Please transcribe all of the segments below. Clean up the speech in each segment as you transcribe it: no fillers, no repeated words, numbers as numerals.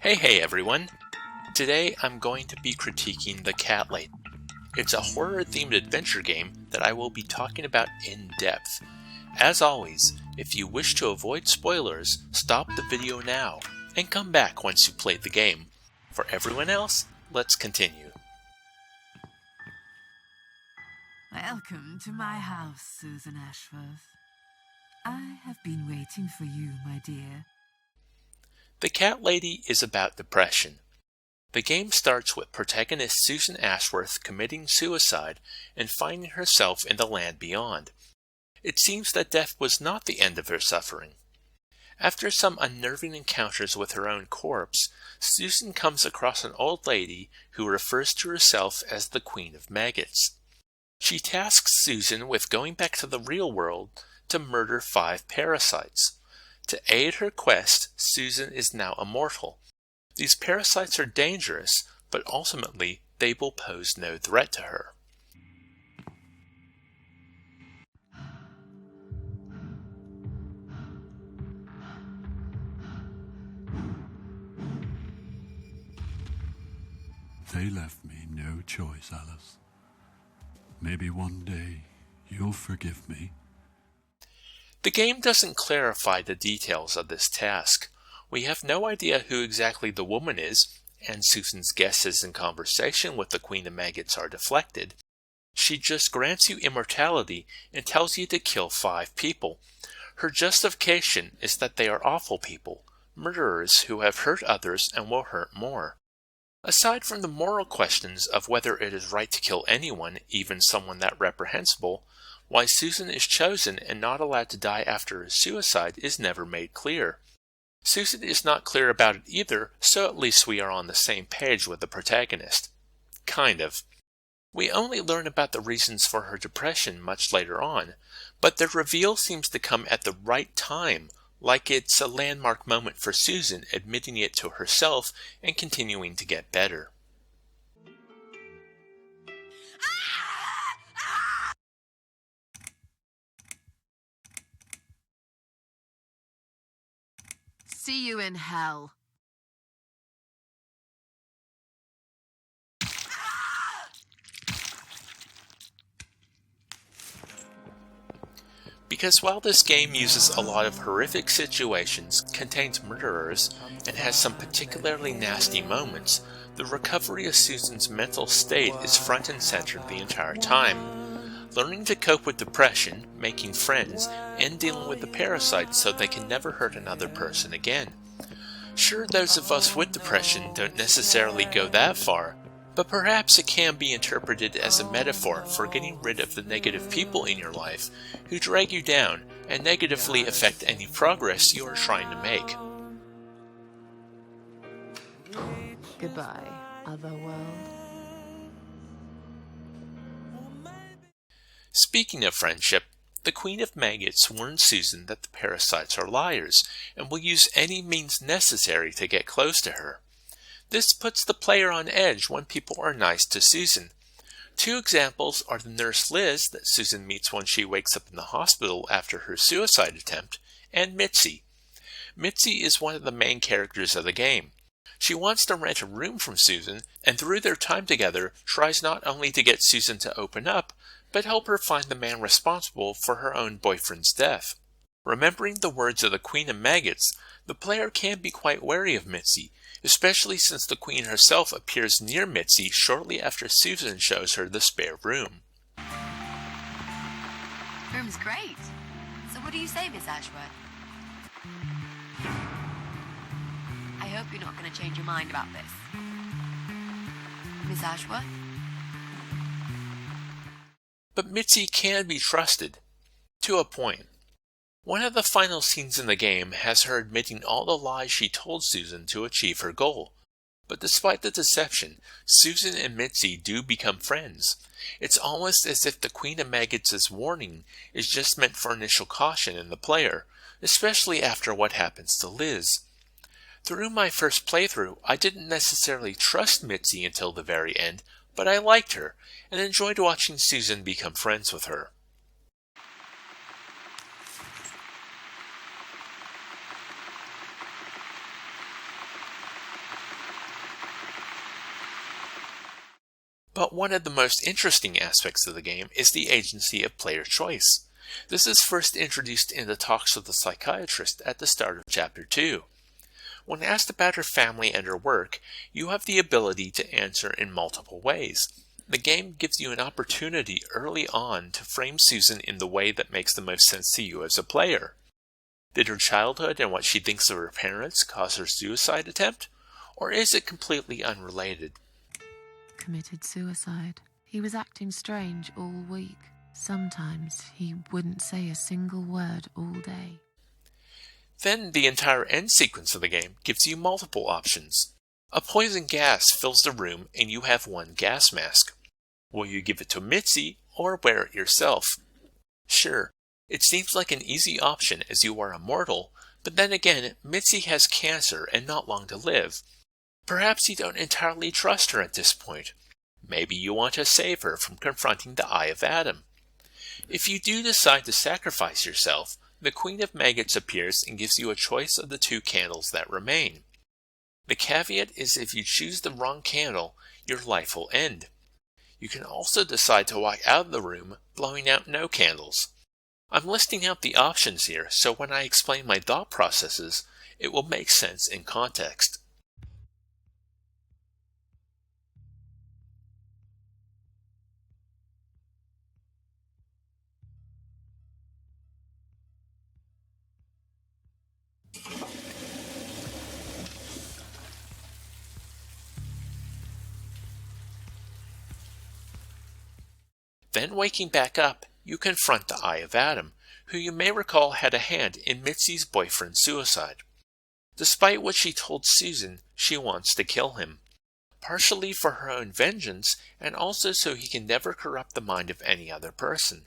Hey everyone! Today I'm going to be critiquing The Cat Lady. It's a horror-themed adventure game that I will be talking about in depth. As always, if you wish to avoid spoilers, stop the video now and come back once you played the game. For everyone else, let's continue. Welcome to my house, Susan Ashworth. I have been waiting for you, my dear. The Cat Lady is about depression. The game starts with protagonist Susan Ashworth committing suicide and finding herself in the land beyond. It seems that death was not the end of her suffering. After some unnerving encounters with her own corpse, Susan comes across an old lady who refers to herself as the Queen of Maggots. She tasks Susan with going back to the real world to murder 5 parasites. To aid her quest, Susan is now immortal. These parasites are dangerous, but ultimately they will pose no threat to her. They left me no choice, Alice. Maybe one day you'll forgive me. The game doesn't clarify the details of this task. We have no idea who exactly the woman is, and Susan's guesses and conversation with the Queen of Maggots are deflected. She just grants you immortality and tells you to kill 5 people. Her justification is that they are awful people, murderers who have hurt others and will hurt more. Aside from the moral questions of whether it is right to kill anyone, even someone that reprehensible, why Susan is chosen and not allowed to die after her suicide is never made clear. Susan is not clear about it either, so at least we are on the same page with the protagonist. Kind of. We only learn about the reasons for her depression much later on, but the reveal seems to come at the right time, like it's a landmark moment for Susan admitting it to herself and continuing to get better. See you in hell. Because while this game uses a lot of horrific situations, contains murderers, and has some particularly nasty moments, the recovery of Susan's mental state is front and center the entire time. Learning to cope with depression, making friends, and dealing with the parasites so they can never hurt another person again. Sure, those of us with depression don't necessarily go that far, but perhaps it can be interpreted as a metaphor for getting rid of the negative people in your life who drag you down and negatively affect any progress you are trying to make. Goodbye, otherworld. Speaking of friendship, the Queen of Maggots warns Susan that the parasites are liars and will use any means necessary to get close to her. This puts the player on edge when people are nice to Susan. 2 examples are the nurse Liz that Susan meets when she wakes up in the hospital after her suicide attempt, and Mitzi. Mitzi is one of the main characters of the game. She wants to rent a room from Susan, and through their time together tries not only to get Susan to open up, but help her find the man responsible for her own boyfriend's death. Remembering the words of the Queen of Maggots, the player can be quite wary of Mitzi, especially since the Queen herself appears near Mitzi shortly after Susan shows her the spare room. Room's great. So what do you say, Miss Ashworth? I hope you're not going to change your mind about this. Miss Ashworth? But Mitzi can be trusted, to a point. One of the final scenes in the game has her admitting all the lies she told Susan to achieve her goal. But despite the deception, Susan and Mitzi do become friends. It's almost as if the Queen of Maggots' warning is just meant for initial caution in the player, especially after what happens to Liz. Through my first playthrough, I didn't necessarily trust Mitzi until the very end, but I liked her, and enjoyed watching Susan become friends with her. But one of the most interesting aspects of the game is the agency of player choice. This is first introduced in the talks with the psychiatrist at the start of Chapter 2. When asked about her family and her work, you have the ability to answer in multiple ways. The game gives you an opportunity early on to frame Susan in the way that makes the most sense to you as a player. Did her childhood and what she thinks of her parents cause her suicide attempt? Or is it completely unrelated? Committed suicide. He was acting strange all week. Sometimes he wouldn't say a single word all day. Then the entire end sequence of the game gives you multiple options. A poison gas fills the room and you have one gas mask. Will you give it to Mitzi or wear it yourself? Sure, it seems like an easy option as you are immortal, but then again, Mitzi has cancer and not long to live. Perhaps you don't entirely trust her at this point. Maybe you want to save her from confronting the Eye of Adam. If you do decide to sacrifice yourself, the Queen of Maggots appears and gives you a choice of the two candles that remain. The caveat is if you choose the wrong candle, your life will end. You can also decide to walk out of the room, blowing out no candles. I'm listing out the options here, so when I explain my thought processes, it will make sense in context. Then waking back up, you confront the Eye of Adam, who you may recall had a hand in Mitzi's boyfriend's suicide. Despite what she told Susan, she wants to kill him. Partially for her own vengeance, and also so he can never corrupt the mind of any other person.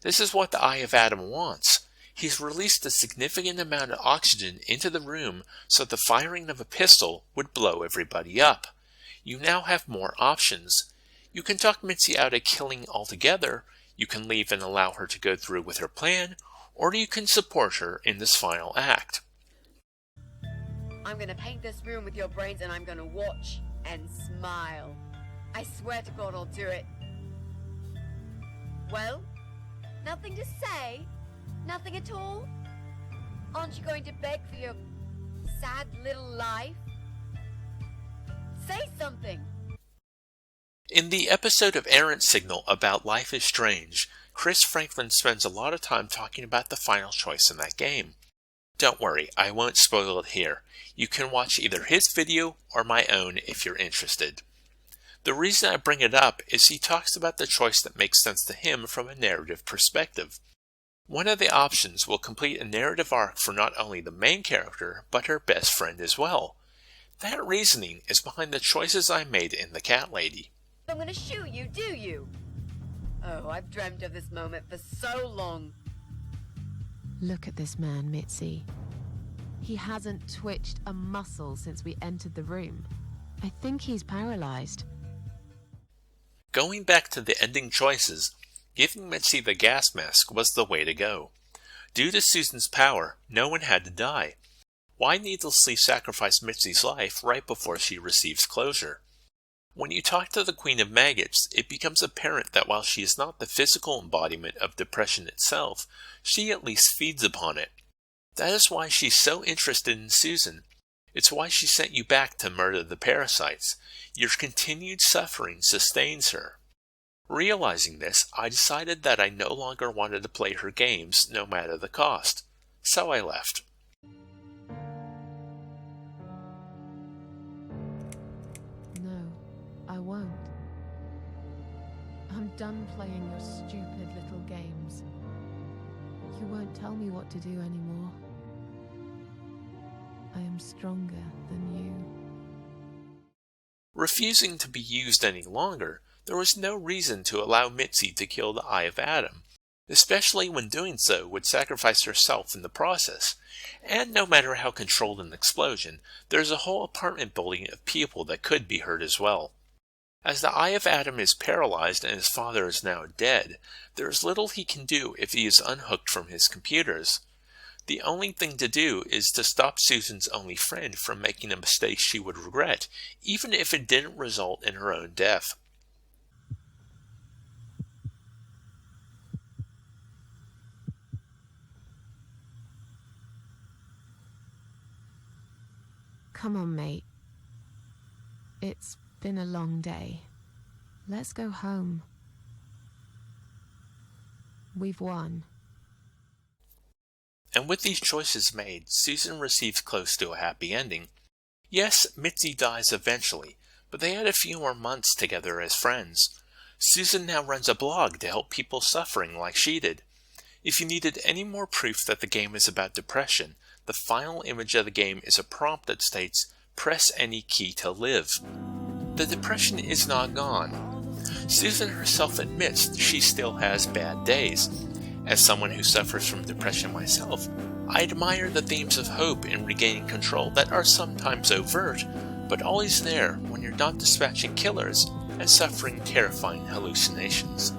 This is what the Eye of Adam wants. He's released a significant amount of oxygen into the room so the firing of a pistol would blow everybody up. You now have more options. You can talk Mitzi out of killing altogether, you can leave and allow her to go through with her plan, or you can support her in this final act. I'm gonna paint this room with your brains and I'm gonna watch and smile. I swear to God I'll do it. Well, nothing to say? Nothing at all? Aren't you going to beg for your sad little life? Say something! In the episode of Errant Signal about Life is Strange, Chris Franklin spends a lot of time talking about the final choice in that game. Don't worry, I won't spoil it here. You can watch either his video or my own if you're interested. The reason I bring it up is he talks about the choice that makes sense to him from a narrative perspective. One of the options will complete a narrative arc for not only the main character, but her best friend as well. That reasoning is behind the choices I made in The Cat Lady. I'm gonna shoot you, do you? Oh, I've dreamt of this moment for so long. Look at this man, Mitzi. He hasn't twitched a muscle since we entered the room. I think he's paralyzed. Going back to the ending choices, giving Mitzi the gas mask was the way to go. Due to Susan's power, no one had to die. Why needlessly sacrifice Mitzi's life right before she receives closure? When you talk to the Queen of Maggots, it becomes apparent that while she is not the physical embodiment of depression itself, she at least feeds upon it. That is why she's so interested in Susan. It's why she sent you back to murder the parasites. Your continued suffering sustains her. Realizing this, I decided that I no longer wanted to play her games, no matter the cost. So I left. I won't. I'm done playing your stupid little games. You won't tell me what to do anymore. I am stronger than you. Refusing to be used any longer, there was no reason to allow Mitzi to kill the Eye of Adam, especially when doing so would sacrifice herself in the process. And no matter how controlled an explosion, there's a whole apartment building of people that could be hurt as well. As the Eye of Adam is paralyzed and his father is now dead, there is little he can do if he is unhooked from his computers. The only thing to do is to stop Susan's only friend from making a mistake she would regret, even if it didn't result in her own death. Come on, mate. It's been a long day. Let's go home. We've won. And with these choices made, Susan receives close to a happy ending. Yes, Mitzi dies eventually, but they had a few more months together as friends. Susan now runs a blog to help people suffering like she did. If you needed any more proof that the game is about depression, the final image of the game is a prompt that states, "Press any key to live." The depression is not gone. Susan herself admits she still has bad days. As someone who suffers from depression myself, I admire the themes of hope in regaining control that are sometimes overt, but always there when you're not dispatching killers and suffering terrifying hallucinations.